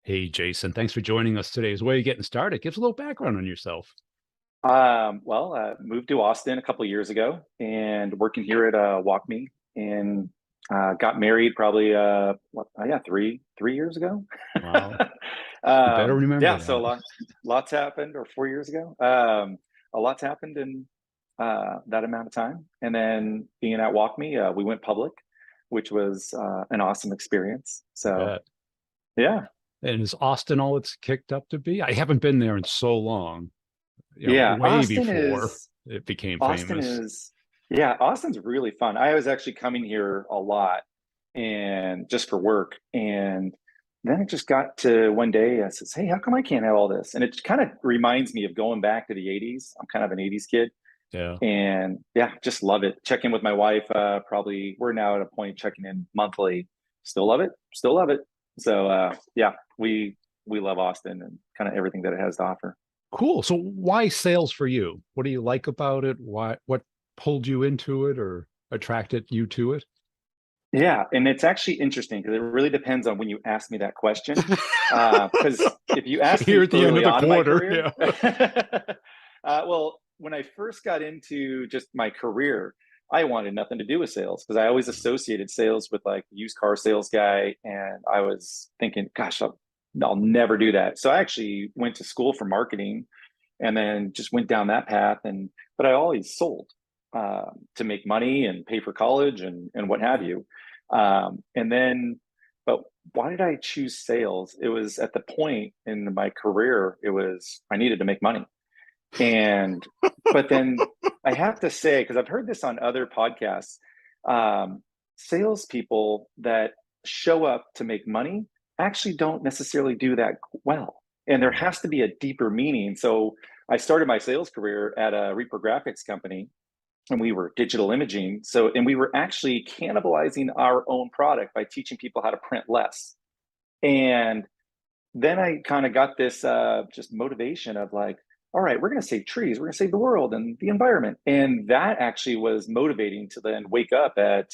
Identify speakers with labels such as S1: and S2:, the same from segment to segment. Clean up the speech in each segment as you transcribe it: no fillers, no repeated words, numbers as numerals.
S1: Hey, Jason, thanks for joining us today. As a way of getting started, give us a little background on yourself.
S2: Moved to Austin a couple of years ago and working here at WalkMe and got married probably yeah, three years ago.
S1: Wow, you better remember
S2: Yeah, so
S1: that.
S2: lots happened, or 4 years ago. A lot's happened in that amount of time. And then being at WalkMe, we went public, which was an awesome experience.
S1: I
S2: So
S1: bet.
S2: yeah,
S1: And is Austin all it's kicked up to be? I haven't been there in so long,
S2: yeah,
S1: way before it became
S2: Austin
S1: famous.
S2: is, yeah, Austin's really fun. I was actually coming here a lot and just for work. And then it just got to one day, I says, hey, how come I can't have all this? And it kind of reminds me of going back to the 80s. I'm kind of an 80s kid.
S1: Yeah.
S2: And yeah, just love it. Check in with my wife. Probably we're now at a point checking in monthly. Still love it. Still love it. So yeah, we love Austin and kind of everything that it has to offer.
S1: Cool. So why sales for you? What do you like about it? What pulled you into it or attracted you to it?
S2: Yeah, and it's actually interesting because it really depends on when you ask me that question. Because if you ask
S1: Here
S2: me
S1: at the end of
S2: early
S1: the
S2: on in my
S1: quarter.
S2: career,
S1: Yeah.
S2: well, when I first got into just my career, I wanted nothing to do with sales because I always associated sales with like used car sales guy, and I was thinking, gosh, I'll never do that. So I actually went to school for marketing and then just went down that path. And but I always sold to make money and pay for college and what have you. And then, but why did I choose sales? It was at the point in my career, it was I needed to make money. And but then I have to say, because I've heard this on other podcasts, um, salespeople that show up to make money actually don't necessarily do that well. And there
S1: Yeah.
S2: has to be a deeper meaning. So I started my sales career at a reprographics company and we were digital imaging. So, and we were actually cannibalizing our own product by teaching people how to print less. And then I kind of got this just motivation of like, all right, we're going to save trees, we're going to save the world and the environment, and that actually was motivating to then wake up at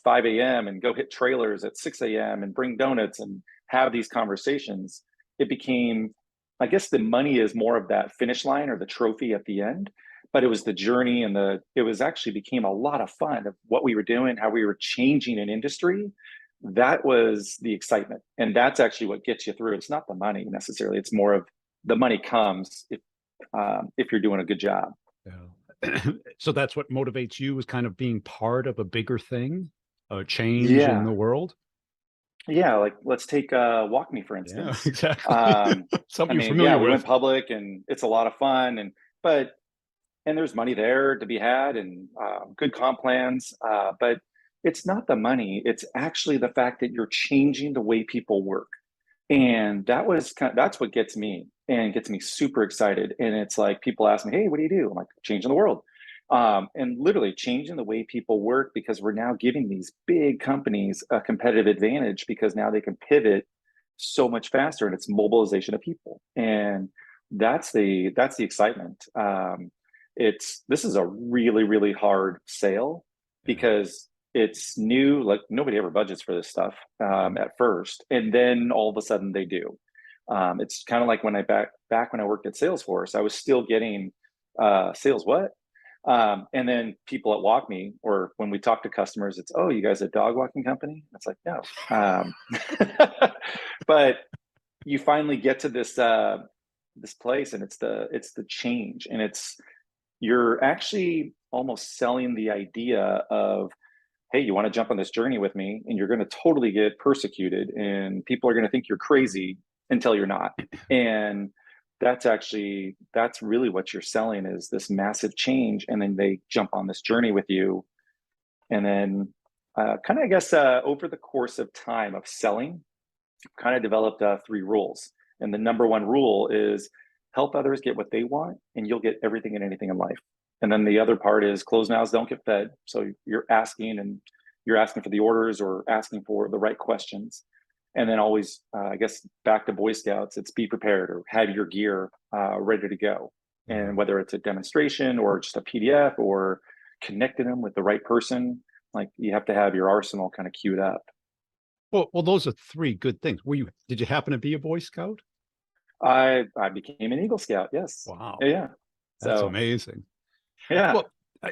S2: 5 a.m. and go hit trailers at 6 a.m. and bring donuts and have these conversations. It became, I guess, the money is more of that finish line or the trophy at the end, but it was the journey and it was actually became a lot of fun of what we were doing, how we were changing an industry. That was the excitement, and that's actually what gets you through. It's not the money necessarily, it's more of the money comes if you're doing a good job.
S1: Yeah. So that's what motivates you is kind of being part of a bigger thing, a change in
S2: Yeah,
S1: the world.
S2: yeah, like let's take walk me for
S1: Yeah,
S2: instance.
S1: exactly.
S2: um I
S1: Something you're
S2: mean, yeah,
S1: familiar
S2: we went
S1: with.
S2: public and it's a lot of fun, but and there's money there to be had and good comp plans, but it's not the money, it's actually the fact that you're changing the way people work. And that's what gets me and gets me super excited. And it's like people ask me, hey, what do you do? I'm like, changing the world. And literally changing the way people work, because we're now giving these big companies a competitive advantage because now they can pivot so much faster, and it's mobilization of people. And that's the excitement. It's This is a really, really hard sale
S1: Yeah.
S2: because it's new. Like nobody ever budgets for this stuff
S1: Yeah.
S2: at first, and then all of a sudden they do. It's kind of like when I back when I worked at Salesforce, I was still getting sales what, and then people at WalkMe, or when we talk to customers, it's, oh, you guys a dog walking company? It's like, no. But you finally get to this place, and it's the change, and you're actually almost selling the idea of, hey, you want to jump on this journey with me, and you're going to totally get persecuted and people are going to think you're crazy until you're not. And that's really what you're selling, is this massive change, and then they jump on this journey with you. And then kind of, I guess, over the course of time of selling, kind of developed three rules. And the number one rule is help others get what they want, and you'll get everything and anything in life. And then the other part is closed mouths don't get fed. So you're asking for the orders or asking for the right questions. And then always, I guess, back to Boy Scouts, it's be prepared or have your gear ready to go.
S1: Yeah.
S2: And whether it's a demonstration or just a PDF or connecting them with the right person, like you have to have your arsenal kind of queued up.
S1: Well, those are three good things. Did you happen to be a Boy Scout?
S2: I became an Eagle Scout. Yes.
S1: Wow,
S2: Yeah. Yeah.
S1: that's
S2: So
S1: amazing.
S2: yeah.
S1: Well,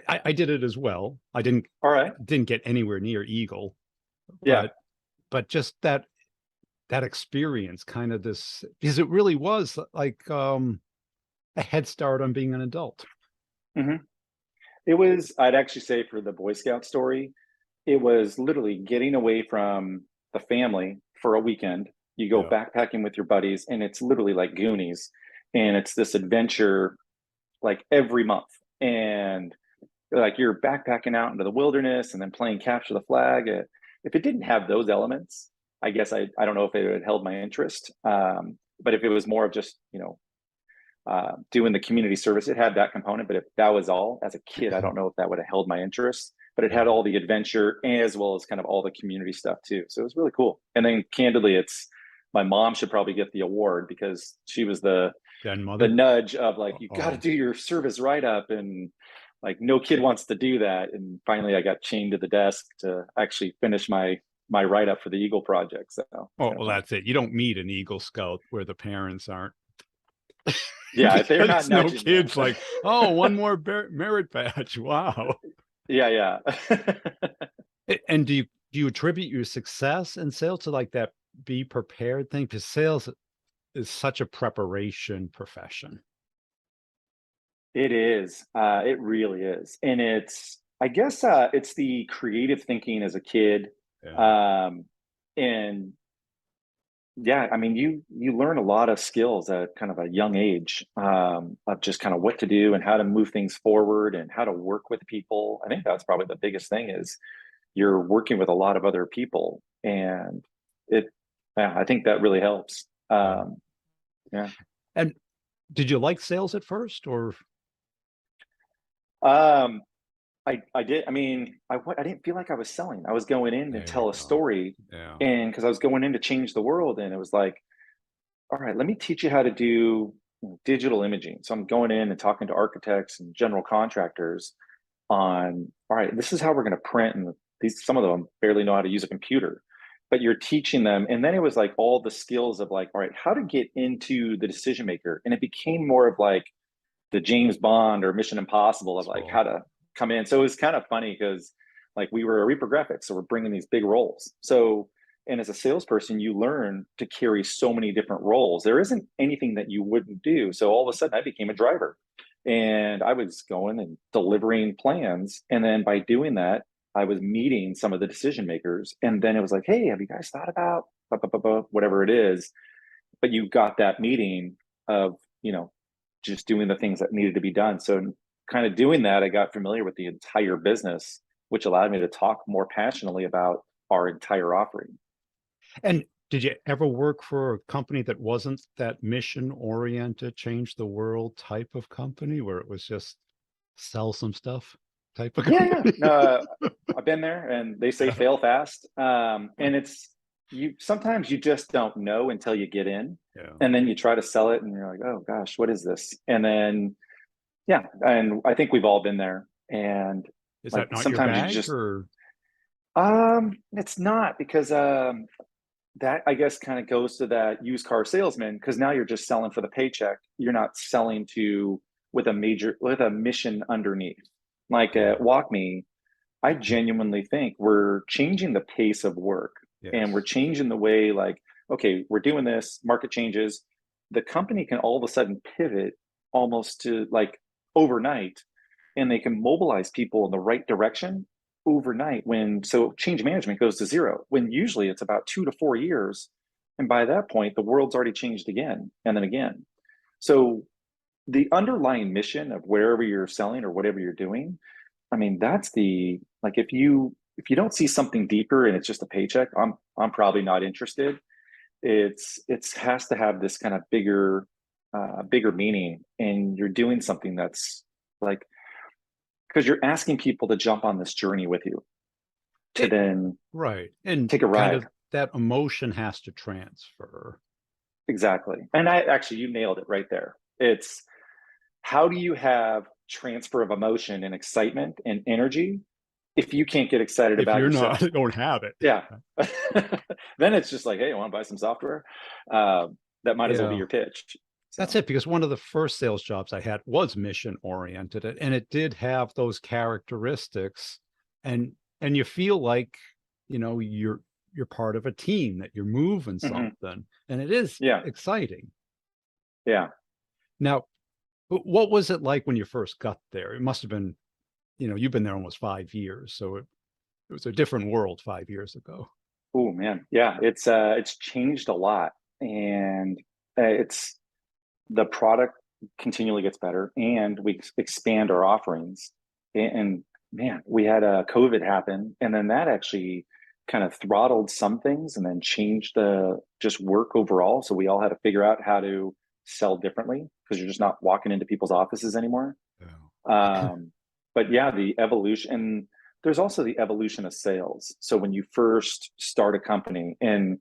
S1: I did it as well. I didn't
S2: All right.
S1: didn't get anywhere near Eagle,
S2: Yeah.
S1: but just that experience, kind of this, because it really was like a head start on being an adult.
S2: Hmm. It was, I'd actually say for the Boy Scout story, it was literally getting away from the family for a weekend. You go
S1: Yeah.
S2: backpacking with your buddies, and it's literally like Goonies. And it's this adventure like every month. And like you're backpacking out into the wilderness and then playing capture the flag. If it didn't have those elements, I guess I don't know if it had held my interest. But if it was more of just, doing the community service, it had that component. But if that was all as a kid, I don't know if that would have held my interest. But it had
S1: Yeah.
S2: all the adventure as well as kind of all the community stuff too. So it was really cool. And then candidly, it's my mom should probably get the award because she was the
S1: Grandmother.
S2: nudge of like, you got to
S1: Oh,
S2: do your service write up, and like no kid wants to do that. And finally I got chained to the desk to actually finish my write up for the Eagle project. So it's kind of
S1: well,
S2: fun.
S1: that's it. You don't meet an Eagle Scout where the parents aren't,
S2: Yeah, if they're not
S1: because no
S2: nudging you.
S1: kids like, oh, one more merit badge. Wow.
S2: Yeah, yeah.
S1: And do you attribute your success in sales to like that be prepared thing? Because sales is such a preparation profession.
S2: It is. It really is. And it's, I guess, it's the creative thinking as a kid.
S1: Yeah.
S2: Um, and yeah, I mean, you learn a lot of skills at kind of a young age, of just kind of what to do and how to move things forward and how to work with people. I think that's probably the biggest thing is you're working with a lot of other people, and it, yeah, I think that really helps.
S1: Yeah.
S2: Yeah.
S1: And did you like sales at first, or
S2: Um, I did. I mean, I didn't feel like I was selling. I was going in to
S1: there you
S2: tell a
S1: go.
S2: story,
S1: Yeah.
S2: and because I was going in to change the world, and it was like, all right, let me teach you how to do digital imaging. So I'm going in and talking to architects and general contractors on, all right, this is how we're going to print, and these some of them barely know how to use a computer, but you're teaching them. And then it was like all the skills of like, all right, how to get into the decision maker, and it became more of like the James Bond or Mission Impossible of like how
S1: So,
S2: to come in. So it was kind of funny because like we were a reprographics, so we're bringing these big roles. So and as a salesperson, you learn to carry so many different roles. There isn't anything that you wouldn't do. So all of a sudden, I became a driver, and I was going and delivering plans. And then by doing that, I was meeting some of the decision makers. And then it was like, hey, have you guys thought about whatever it is? But you got that meeting of, just doing the things that needed to be done. So kind of doing that, I got familiar with the entire business, which allowed me to talk more passionately about our entire offering.
S1: and did you ever work for a company that wasn't that mission oriented, change the world type of company, where it was just sell some stuff type of
S2: Yeah, yeah.
S1: company?
S2: I've been there, and they say
S1: Yeah.
S2: fail fast. And it's you sometimes you just don't know until you get in,
S1: Yeah.
S2: and then you try to sell it, and you're like, oh gosh, what is this? And then yeah, and I think we've all been there. And
S1: Is
S2: like
S1: that not your
S2: sometimes you
S1: bag,
S2: just
S1: or
S2: it's not because that I guess kind of goes to that used car salesman, because now you're just selling for the paycheck. You're not selling to with a mission underneath. Like at
S1: oh,
S2: WalkMe, I genuinely think we're changing the pace of work, and we're
S1: yes.
S2: changing the way like, okay, we're doing this, market changes. The company can all of a sudden pivot almost to like overnight, and they can mobilize people in the right direction overnight when so change management goes to zero when usually it's about 2 to 4 years, and by that point the world's already changed again and then again. So the underlying mission of wherever you're selling or whatever you're doing, I mean, that's the like if you don't see something deeper and it's just a paycheck, I'm probably not interested. It's has to have this kind of bigger meaning, and you're doing something that's like because you're asking people to jump on this journey with you to
S1: It,
S2: then
S1: right. And
S2: take a
S1: kind
S2: ride.
S1: of that emotion has to transfer.
S2: Exactly. And I actually you nailed it right there. It's how do you have transfer of emotion and excitement and energy if you can't get excited
S1: If
S2: about
S1: you're not,
S2: yourself,
S1: don't have it.
S2: yeah, then it's just like, hey, I want to buy some software. Uh, that might as well be
S1: Yeah.
S2: your pitch.
S1: That's
S2: So,
S1: it, because one of the first sales jobs I had was mission oriented, and it did have those characteristics, and you feel like, you're part of a team, that you're moving
S2: mhm,
S1: something, and it is
S2: yeah,
S1: exciting.
S2: yeah.
S1: Now, what was it like when you first got there? It must have been, you've been there almost 5 years, so it was a different world 5 years ago.
S2: Oh man, yeah. It's changed a lot, and it's the product continually gets better, and we expand our offerings. And man, we had a COVID happen, and then that actually kind of throttled some things, and then changed the just work overall. So we all had to figure out how to sell differently because you're just not walking into people's offices anymore.
S1: Yeah.
S2: Um, but yeah, the evolution, and there's also the evolution of sales. So when you first start a company, and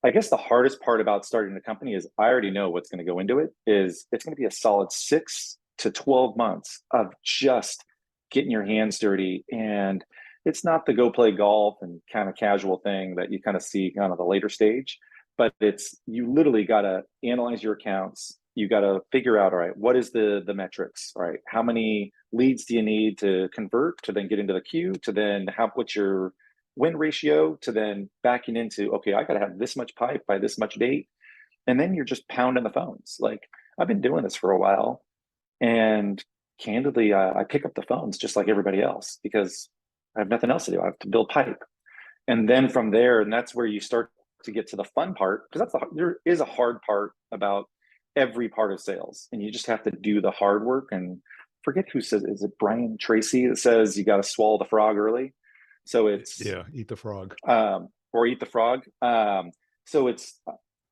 S2: I guess the hardest part about starting a company is I already know what's going to go into it. Is it's going to be a solid 6 to 12 months of just getting your hands dirty, and it's not the go play golf and kind of casual thing that you kind of see kind of the later stage, but it's you literally got to analyze your accounts. You got to figure out, all right, what is the metrics, all right? How many leads do you need to convert to then get into the queue, to then what's your win ratio, to then backing into, okay, I got to have this much pipe by this much date. And then you're just pounding the phones. Like, I've been doing this for a while, and candidly, I pick up the phones just like everybody else because I have nothing else to do. I have to build pipe. And then from there, and that's where you start to get to the fun part, because there is a hard part about every part of sales, and you just have to do the hard work. And forget who says, is it Brian Tracy that says you got to swallow the frog early? So it's
S1: Yeah, eat the frog.
S2: or eat the frog. So it's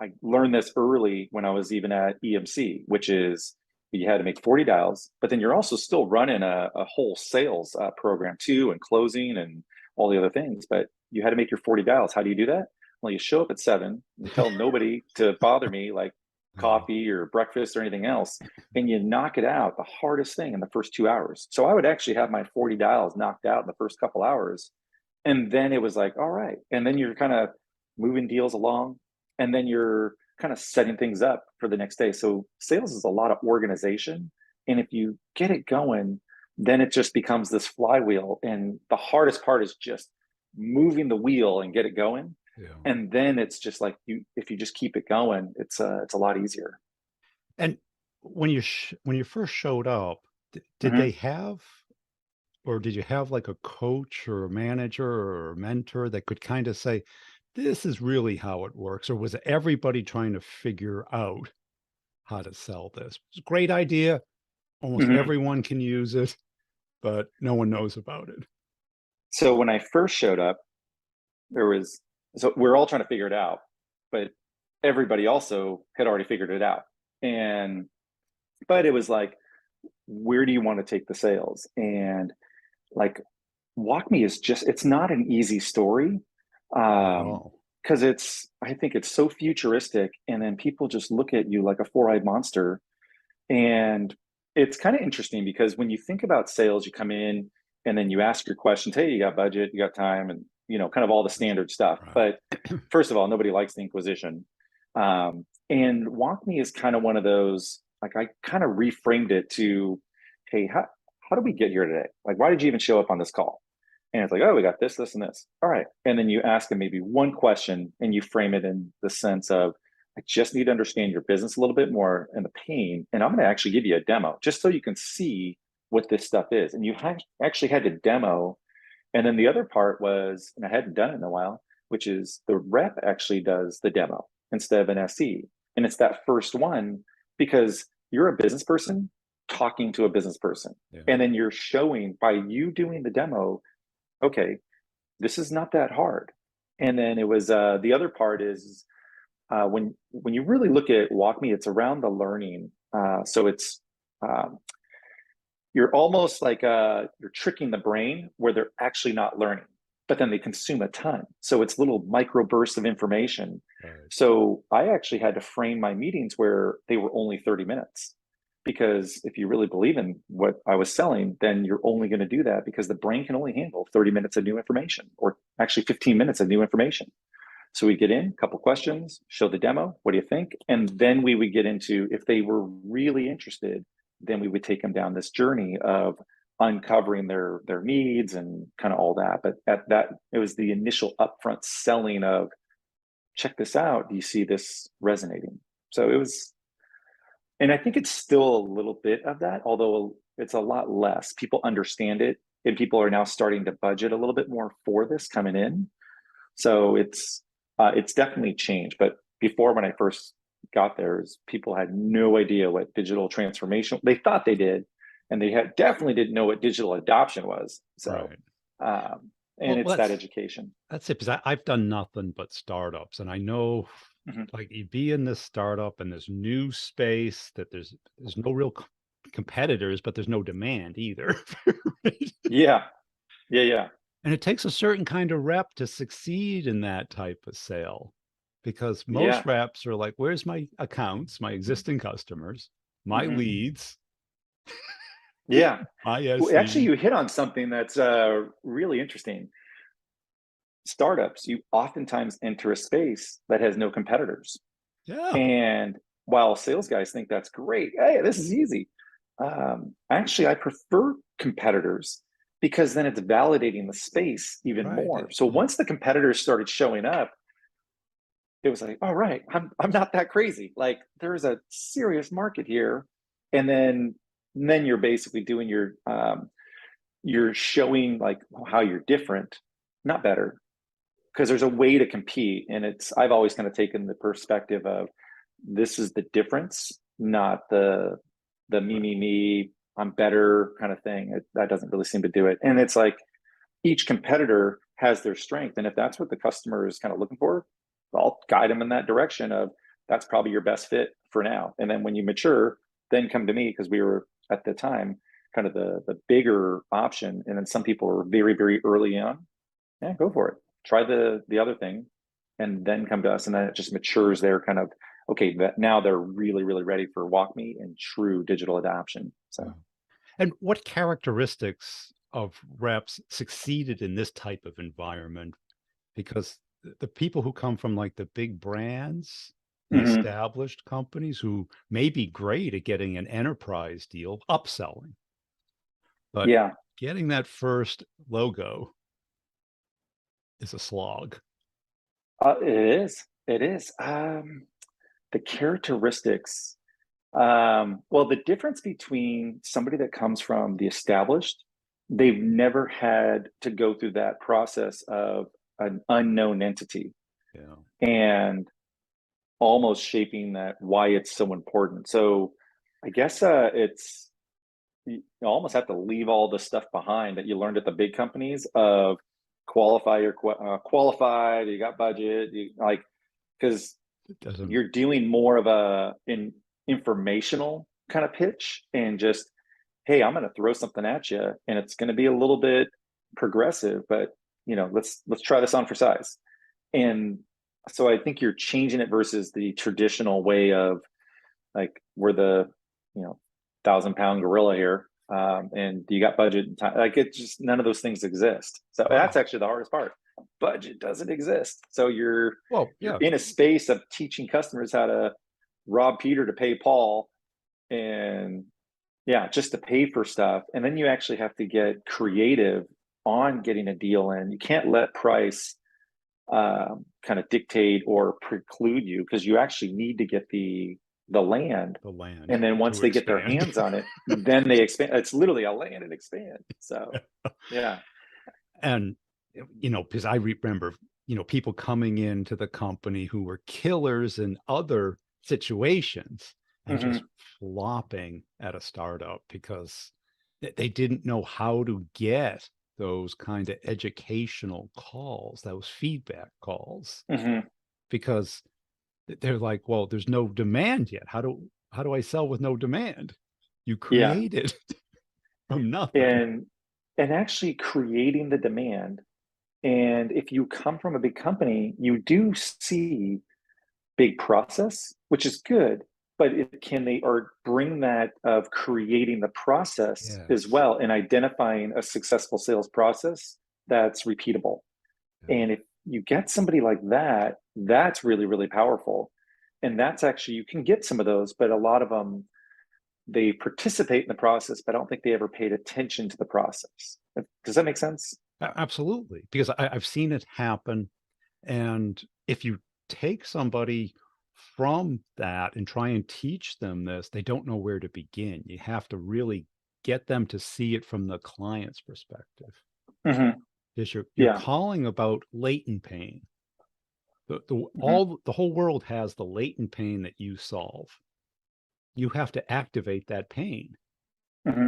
S2: I learned this early when I was even at EMC, which is you had to make 40 dials, but then you're also still running a whole sales program too, and closing and all the other things. But you had to make your 40 dials. How do you do that? Well, you show up at 7, you tell nobody to bother me, like
S1: Yeah.
S2: coffee or breakfast or anything else, and you knock it out, the hardest thing, in the first 2 hours. So I would actually have my 40 dials knocked out in the first couple hours, and then it was like, all right. And then you're kind of moving deals along, and then you're kind of setting things up for the next day. So sales is a lot of organization. And if you get it going, then it just becomes this flywheel. And the hardest part is just moving the wheel and get it going.
S1: Yeah.
S2: And then it's just like if you just keep it going, it's a lot easier.
S1: And when you first showed up, did they
S2: Mhm.
S1: have, or did you have like a coach or a manager or a mentor that could kind of say, this is really how it works? Or was everybody trying to figure out how to sell this? It's a great idea. Almost
S2: Mhm.
S1: everyone can use it, but no one knows about it.
S2: So when I first showed up, there was so we're all trying to figure it out, but everybody also had already figured it out. And but it was like, where do you want to take the sales? And like, walk me is just, it's not an easy story.
S1: Not at
S2: um
S1: all.
S2: because I think it's so futuristic, and then people just look at you like a four-eyed monster. And it's kind of interesting because when you think about sales, you come in and then you ask your questions. Hey, you got budget, you got time, and kind of all the standard stuff.
S1: Right.
S2: But first of all, nobody likes the Inquisition. And Walk Me is kind of one of those. Like, I kind of reframed it to, hey, how did we get here today? Like, why did you even show up on this call? And it's like, oh, we got this, and this. All right. And then you ask them maybe one question, and you frame it in the sense of, I just need to understand your business a little bit more and the pain. And I'm going to actually give you a demo just so you can see what this stuff is. And you actually had to demo. And then the other part was, and I hadn't done it in a while, which is the rep actually does the demo instead of an SE. And it's that first one because you're a business person talking to a business person.
S1: Yeah.
S2: And then you're showing by you doing the demo, okay, this is not that hard. And then it was the other part is when you really look at Walk Me, it's around the learning. So it's um, you're almost like you're tricking the brain where they're actually not learning, but then they consume a ton. So it's little micro bursts of information.
S1: Right.
S2: So I actually had to frame my meetings where they were only 30 minutes because if you really believe in what I was selling, then you're only going to do that because the brain can only handle 30 minutes of new information, or actually 15 minutes of new information. So we get in, a couple questions, show the demo. What do you think? And then we would get into, if they were really interested, then we would take them down this journey of uncovering their needs and kind of all that. But at that, it was the initial upfront selling of, check this out. Do you see this resonating? So it was, and I think it's still a little bit of that, although it's a lot less. People understand it, and people are now starting to budget a little bit more for this coming in. So it's definitely changed. But before, when I first got there, people had no idea what digital transformation. They thought they did, and they definitely didn't know what digital adoption was. So,
S1: Right.
S2: and
S1: Well,
S2: it's that education.
S1: that's it, because I've done nothing but startups, and I know,
S2: Mhm.
S1: like, you be in this startup in this new space that there's no real competitors, but there's no demand either. Right?
S2: Yeah, yeah, yeah,
S1: And it takes a certain kind of rep to succeed in that type of sale, because most
S2: yeah.
S1: reps are like, where's my accounts, my existing customers, my
S2: Hmm.
S1: leads,
S2: Yeah.
S1: my
S2: Well, actually,
S1: SE.
S2: you hit on something that's really interesting. Startups, you oftentimes enter a space that has no competitors.
S1: Yeah,
S2: And while sales guys think that's great, hey, this is easy. Actually, I prefer competitors because then it's validating the space even
S1: right.
S2: more. So once the competitors started showing up, it was like, all right, I'm not that crazy. Like there's a serious market here, and then you're basically doing you're showing like how you're different, not better, because there's a way to compete. And I've always kind of taken the perspective of, this is the difference, not the me, I'm better kind of thing. That doesn't really seem to do it. And it's like each competitor has their strength, and if that's what the customer is kind of looking for, I'll guide them in that direction of, that's probably your best fit for now. And then when you mature, then come to me, because we were at the time kind of the bigger option. And then some people were very, very early on. Yeah, go for it. Try the other thing, and then come to us. And then it just matures their kind of, okay, that now they're really, really ready for WalkMe and true digital adoption.
S1: Yeah.
S2: So
S1: And what characteristics of reps succeeded in this type of environment? Because the people who come from, like, the big brands, the
S2: mhm.
S1: established companies who may be great at getting an enterprise deal, upselling, but
S2: Yeah,
S1: getting that first logo is a slog.
S2: it is. It is. The characteristics. Well, the difference between somebody that comes from the established, they've never had to go through that process of an unknown entity
S1: Yeah.
S2: and almost shaping that, why it's so important. So I guess it's, you almost have to leave all the stuff behind that you learned at the big companies of qualify, or qualified, you got budget, you like, because
S1: It doesn't.
S2: you're doing more of a informational kind of pitch, and just, hey, I'm going to throw something at you, and it's going to be a little bit progressive, but let's try this on for size. And so I think you're changing it versus the traditional way of, like, we're the 1,000 pound gorilla here, and you got budget and time. Like, it's just, none of those things exist. So that's
S1: Wow.
S2: actually the hardest part. Budget doesn't exist. So
S1: Well,
S2: you're
S1: yeah.
S2: in a space of teaching customers how to rob Peter to pay Paul, and yeah, just to pay for stuff. And then you actually have to get creative on getting a deal in. You can't let price kind of dictate or preclude you, because you actually need to get the land.
S1: The land
S2: And then once
S1: to
S2: they get their
S1: expand.
S2: hands on it, then they expand. It's literally a land and expand. So yeah.
S1: And, because I remember, people coming into the company who were killers in other situations and just
S2: Hmm.
S1: flopping at a startup because they didn't know how to get those kind of educational calls, those feedback calls,
S2: Hmm.
S1: because they're like, well, there's no demand yet. How do I sell with no demand? You
S2: Yeah.
S1: create it from nothing.
S2: And actually creating the demand. And if you come from a big company, you do see big process, which is good. but can they or bring that of creating the process as
S1: Yes.
S2: well and identifying a successful sales process that's repeatable.
S1: Yeah.
S2: And if you get somebody like that, that's really, really powerful. And that's actually, you can get some of those, but a lot of them, they participate in the process, but I don't think they ever paid attention to the process. Does that make sense?
S1: Absolutely. Because I've seen it happen. And if you take somebody from that and try and teach them this, they don't know where to begin. You have to really get them to see it from the client's perspective.
S2: Hmm.
S1: Because you're
S2: Yeah.
S1: calling about latent pain.
S2: Hmm.
S1: The whole world has the latent pain that you solve. You have to activate that pain.
S2: Hmm.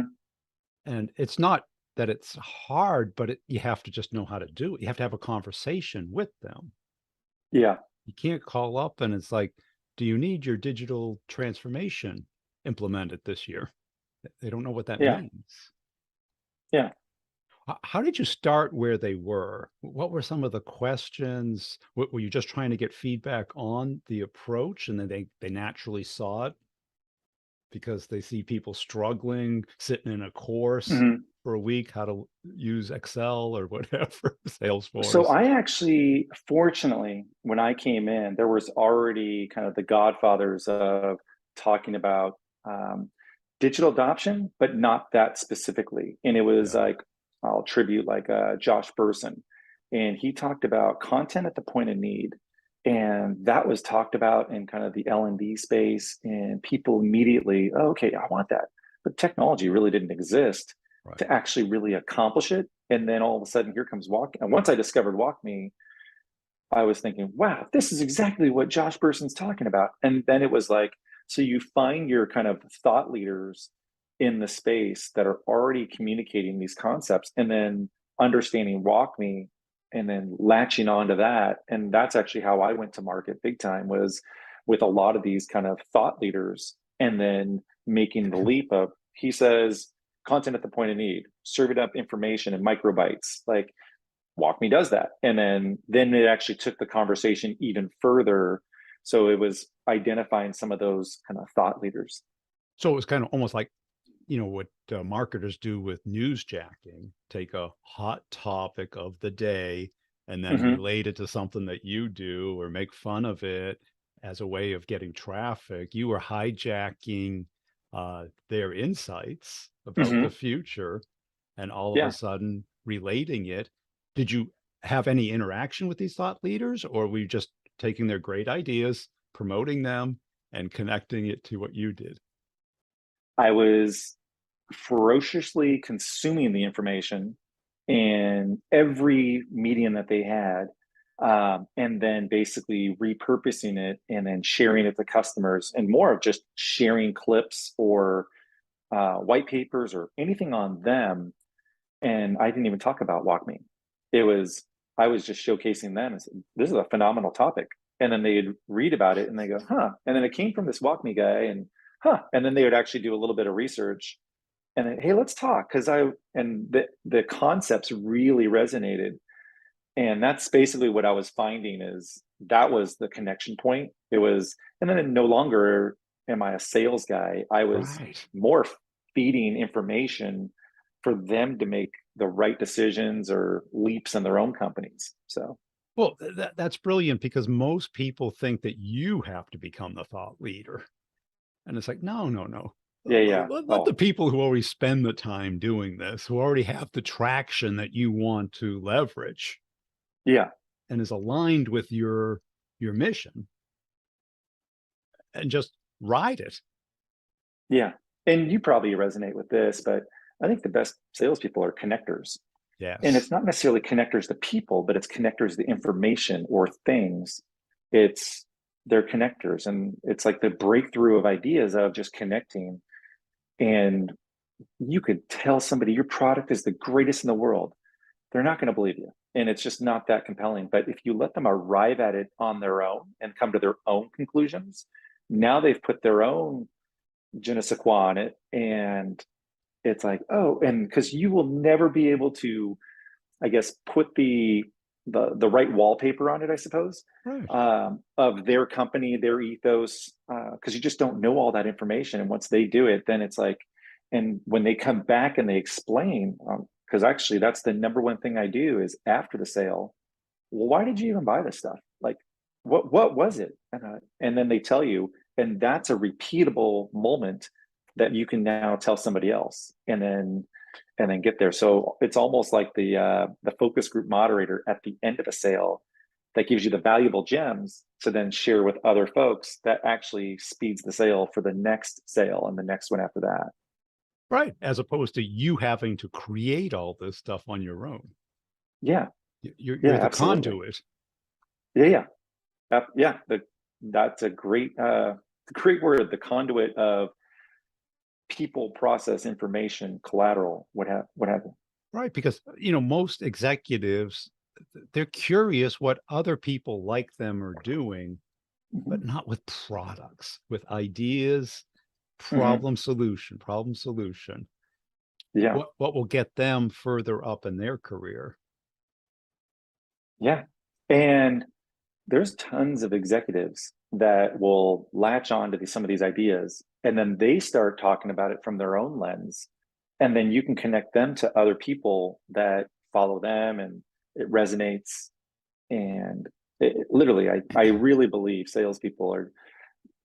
S1: And it's not that it's hard, but you have to just know how to do it. You have to have a conversation with them.
S2: Yeah.
S1: You can't call up and it's like, do you need your digital transformation implemented this year? They don't know what that
S2: Yeah.
S1: means.
S2: Yeah.
S1: How did you start where they were? What were some of the questions? Were you just trying to get feedback on the approach and then they naturally saw it because they see people struggling, sitting in a course
S2: Hmm.
S1: for a week, how to use Excel or whatever,
S2: So
S1: Salesforce?
S2: I actually, fortunately, when I came in, there was already kind of the godfathers of talking about um, digital adoption, but not that specifically. And it was
S1: Yeah,
S2: like, I'll attribute like Josh Bersin, and he talked about content at the point of need. And that was talked about in kind of the L&D space, and people immediately, oh, okay, I want that. But technology really didn't exist
S1: right.
S2: to actually really accomplish it. And then all of a sudden, here comes Walk. And once I discovered WalkMe, I was thinking, wow, this is exactly what Josh Bersin's talking about. And then it was like, so you find your kind of thought leaders in the space that are already communicating these concepts and then understanding WalkMe and then latching onto that. And that's actually how I went to market big time, was with a lot of these kind of thought leaders and then making the leap of, he says, content at the point of need, serving up information in microbytes. Like, WalkMe does that. And then it actually took the conversation even further. So it was identifying some of those kind of thought leaders.
S1: So it was kind of almost like, what marketers do with newsjacking, take a hot topic of the day and then
S2: Hmm.
S1: relate it to something that you do or make fun of it as a way of getting traffic. You were hijacking their insights about the
S2: Hmm.
S1: future and all of a
S2: Yeah.
S1: sudden relating it. Did you have any interaction with these thought leaders, or were you just taking their great ideas, promoting them, and connecting it to what you did?
S2: I was ferociously consuming the information in every medium that they had, and then basically repurposing it and then sharing it to customers, and more of just sharing clips or white papers or anything on them. And I didn't even talk about WalkMe. It was, I was just showcasing them and said, this is a phenomenal topic. And then they'd read about it and they go, huh. And then it came from this WalkMe guy, and huh. And then they would actually do a little bit of research and then, hey, let's talk. And the concepts really resonated. And that's basically what I was finding, is that was the connection point. It was, and then no longer am I a sales guy. I was
S1: Right.
S2: more feeding information for them to make the right decisions or leaps in their own companies. So
S1: Well, that's brilliant because most people think that you have to become the thought leader. And it's like, no, no, no.
S2: yeah, yeah.
S1: Let the
S2: Oh,
S1: people who already spend the time doing this, who already have the traction that you want to leverage
S2: yeah,
S1: and is aligned with your mission, and just ride it.
S2: yeah. And you probably resonate with this, but I think the best salespeople are connectors. And it's
S1: Yes.
S2: not necessarily connectors to people, but it's connectors to information or things. It's they're connectors, and it's like the breakthrough of ideas of just connecting. And you could tell somebody your product is the greatest in the world, they're not going to believe you, and it's just not that compelling. But if you let them arrive at it on their own and come to their own conclusions, now they've put their own je ne sais quoi on it, and it's like, oh, and because you will never be able to, I guess, put the the right wallpaper on it, I suppose,
S1: Right.
S2: of their company, their ethos, because you just don't know all that information. And once they do it, then it's like, and when they come back and they explain, because actually that's the number one thing I do is after the sale. Well, why did you even buy this stuff? Like, what was it? And then they tell you, and that's a repeatable moment that you can now tell somebody else, and then get there. So it's almost like the focus group moderator at the end of a sale that gives you the valuable gems to then share with other folks that actually speeds the sale for the next sale and the next one after that.
S1: Right. As opposed to you having to create all this stuff on your own.
S2: Yeah,
S1: You're
S2: yeah,
S1: the
S2: absolutely.
S1: conduit.
S2: Yeah, yeah, yeah. That's a great word. The conduit of people, process, information, collateral. What happened?
S1: Right. Because, most executives, they're curious what other people like them are doing,
S2: Hmm.
S1: but not with products, with ideas,
S2: Hmm.
S1: problem solution.
S2: Yeah,
S1: What will get them further up in their career?
S2: yeah. And there's tons of executives that will latch on to some of these ideas, and then they start talking about it from their own lens, and then you can connect them to other people that follow them, and it resonates. And literally, I really believe salespeople are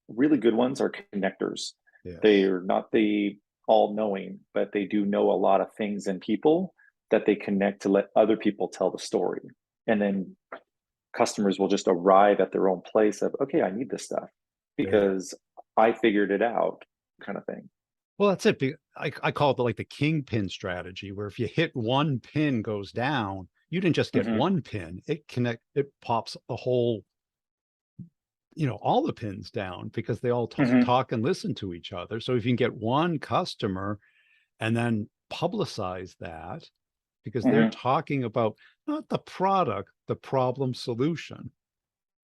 S2: really good ones are connectors. They
S1: Yes.
S2: are not the all knowing, but they do know a lot of things in people that they connect to let other people tell the story. And then customers will just arrive at their own place of, okay, I need this stuff
S1: Yeah.
S2: because I figured it out, kind of thing.
S1: Well, that's it. I call it like the Kingpin strategy, where if you hit one pin goes down, you didn't just get
S2: Hmm.
S1: one pin, it pops the whole, all the pins down because they all
S2: Hmm.
S1: talk and listen to each other. So if you can get one customer and then publicize that, because they're
S2: Hmm.
S1: talking about not the product, the problem solution.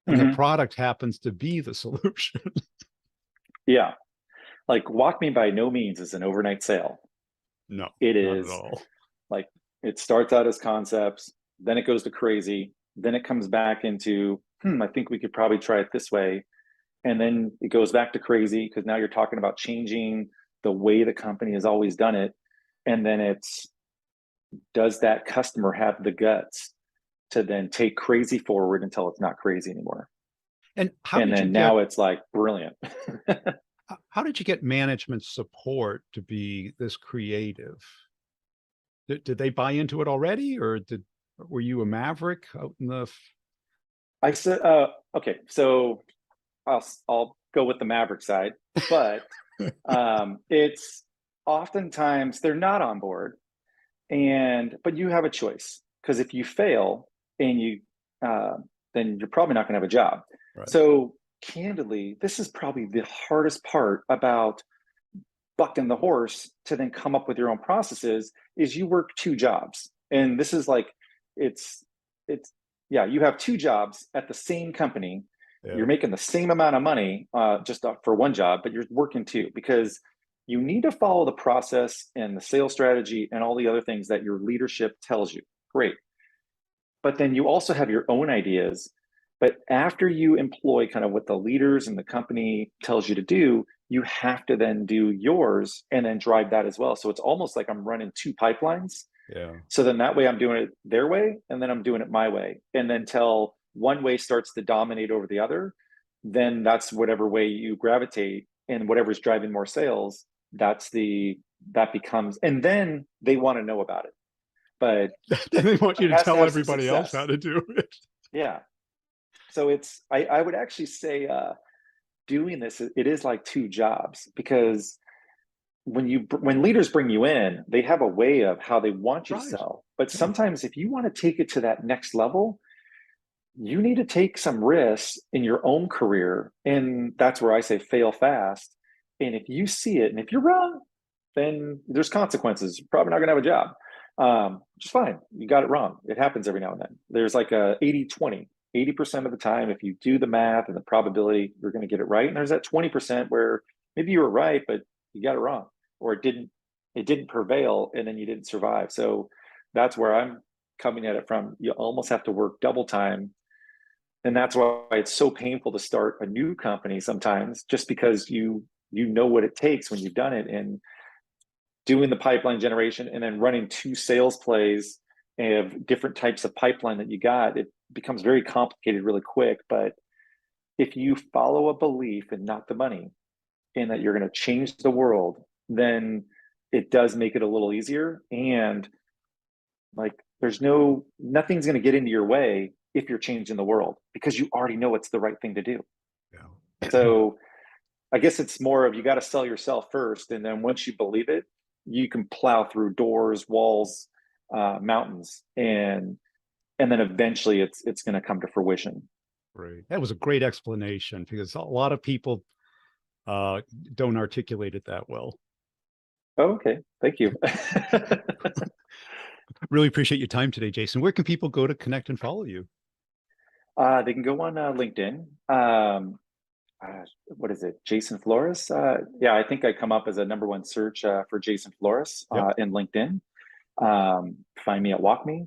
S1: And the
S2: Hmm.
S1: product happens to be the solution.
S2: Yeah. Like Walk Me by no means is an overnight sale.
S1: No,
S2: It
S1: not at
S2: is
S1: all.
S2: like, it starts out as concepts, then it goes to crazy, then it comes back into, I think we could probably try it this way. And then it goes back to crazy because now you're talking about changing the way the company has always done it. And then it's, does that customer have the guts to then take crazy forward until it's not crazy anymore?
S1: And
S2: And then now it's like brilliant.
S1: how did you get management support to be this creative? Did they buy into it already, or were you a maverick out in the
S2: I said, okay, so I'll go with the Maverick side, but it's oftentimes they're not on board, and but you have a choice because if you fail and you, uh, then you're probably not going to have a job.
S1: right?
S2: So candidly, this is probably the hardest part about bucking the horse to then come up with your own processes is you work two jobs, and this is like, it's it's yeah, you have two jobs at the same company.
S1: Yeah,
S2: You're making the same amount of money, just for one job, but you're working two because you need to follow the process and the sales strategy and all the other things that your leadership tells you. Great. But then you also have your own ideas. But after you employ kind of what the leaders and the company tells you to do, you have to then do yours and then drive that as well. So it's almost like I'm running two pipelines.
S1: yeah.
S2: So then that way I'm doing it their way and then I'm doing it my way. And then till one way starts to dominate over the other, then that's whatever way you gravitate, and whatever's driving more sales, that becomes, and then they want to know about it. But
S1: Then they want you
S2: it
S1: to
S2: has to
S1: tell
S2: have some
S1: everybody else how
S2: success.
S1: to do it.
S2: Yeah. So I would actually say, doing this, it is like two jobs because when leaders bring you in, they have a way of how they want you to
S1: Right.
S2: sell. But
S1: Yeah.
S2: sometimes if you want to take it to that next level, you need to take some risks in your own career. And that's where I say fail fast. And if you see it, and if you're wrong, then there's consequences. You're probably not going to have a job, which is fine. You got it wrong. It happens every now and then. There's like a 80-20. 80% of the time, if you do the math and the probability, you're going to get it right. And there's that 20% where maybe you were right, but you got it wrong, or it didn't prevail, and then you didn't survive. So that's where I'm. coming at it from, you almost have to work double time. And that's why it's so painful to start a new company sometimes, just because you know what it takes when you've done it, and doing the pipeline generation and then running two sales plays of different types of pipeline that you got, it becomes very complicated really quick. But if you follow a belief and not the money, and that you're going to change the world, then it does make it a little easier. And like, nothing's going to get into your way if you're changing the world, because you already know it's the right thing to do.
S1: Yeah.
S2: So I guess it's more of, you got to sell yourself first, and then once you believe it, you can plow through doors, walls, mountains, and then eventually it's going to come to fruition.
S1: Right. That was a great explanation, because a lot of people uh, don't articulate it that well.
S2: Oh, okay, thank you.
S1: Really appreciate your time today, Jason. Where can people go to connect and follow you?
S2: They can go on LinkedIn. What is it? Jason Flores. Yeah, I think I come up as a #1 search for Jason Flores
S1: Yep.
S2: in LinkedIn. Find me at WalkMe.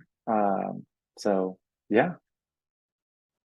S2: So yeah.